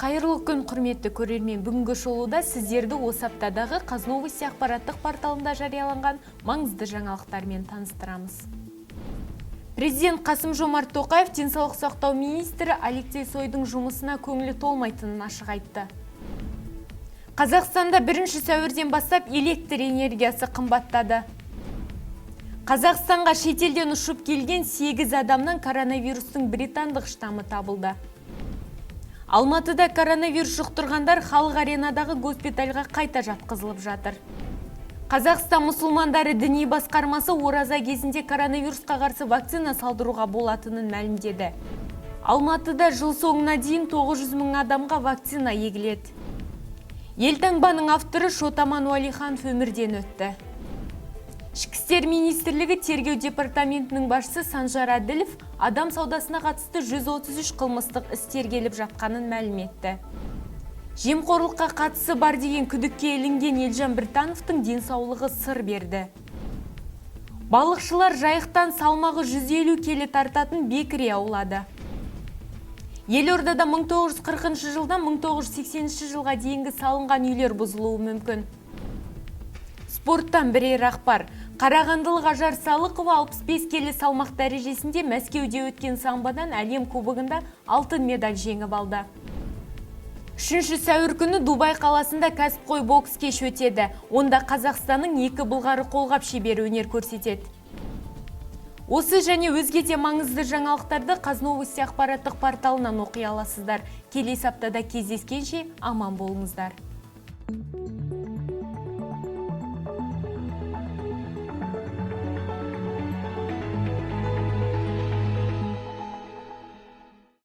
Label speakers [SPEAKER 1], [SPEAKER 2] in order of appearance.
[SPEAKER 1] Қайырлы күн, құрметті көрермен. Бүгінгі шолуда сіздерді осы аптадағы Қаз Новости ақпараттық порталында жарияланған маңызды жаңалықтармен таныстырамыз. Президент Қасым-Жомарт Тоқаев денсаулық сақтау министрі Алексей Цойдың жұмысына көңілі толмайтынын ашық айтты. Қазақстанда 1 сәуірден бастап электр энергиясы қымбаттады. Қазақстанға шетелден ұшып келген 8 адамнан коронавирустың британдық штаммы табылды. Алматыда коронавирус жұқтырғандар халық аренадағы госпитальға қайта жатқызылып жатыр. Қазақстан мұсылмандары діни басқармасы ораза кезінде коронавирусқа қарсы вакцина салдыруға болатынын мәлімдеді. Алматыда жыл соңына дейін 900 мың адамға вакцина егіледі. Елтаңбаның авторы Шотаман Уәлиханов өмірден өтті. Ішкі істер министрлігі тергеу департаментінің басшысы Санжар Әділов адам саудасына қатысты 133 қылмыстық іс тергеліп жатқанын мәлім етті. Жемқорлыққа қатысы бар деген күдікке ілінген Елжан Біртановтың денсаулығы сыр берді. Балықшылар жайықтан салмағы 150 келі тартатын бекіре аулады. Елордада 1940 жылдан 1980 жылға дейінгі салынған үйлер бұзылуы мүмкін. Спорттан бірер ақпар. Қарағандылық Ажар Салықова 65 келі салмақ дәрежесінде Мәскеуде өткен самбодан әлем кубогында алтын медаль жеңіп алды. 3 сәуір күні Дубай қаласында кәсіпқой бокс кеші өтеді. Онда Қазақстанның 2 былғары қолғап шебері өнер көрсетеді. Осы және өзге де маңызды жаңалықтарды Қаз Новости ақпараттық порталынан оқи аласыздар. Келесі аптада кездескенше аман болыңыздар.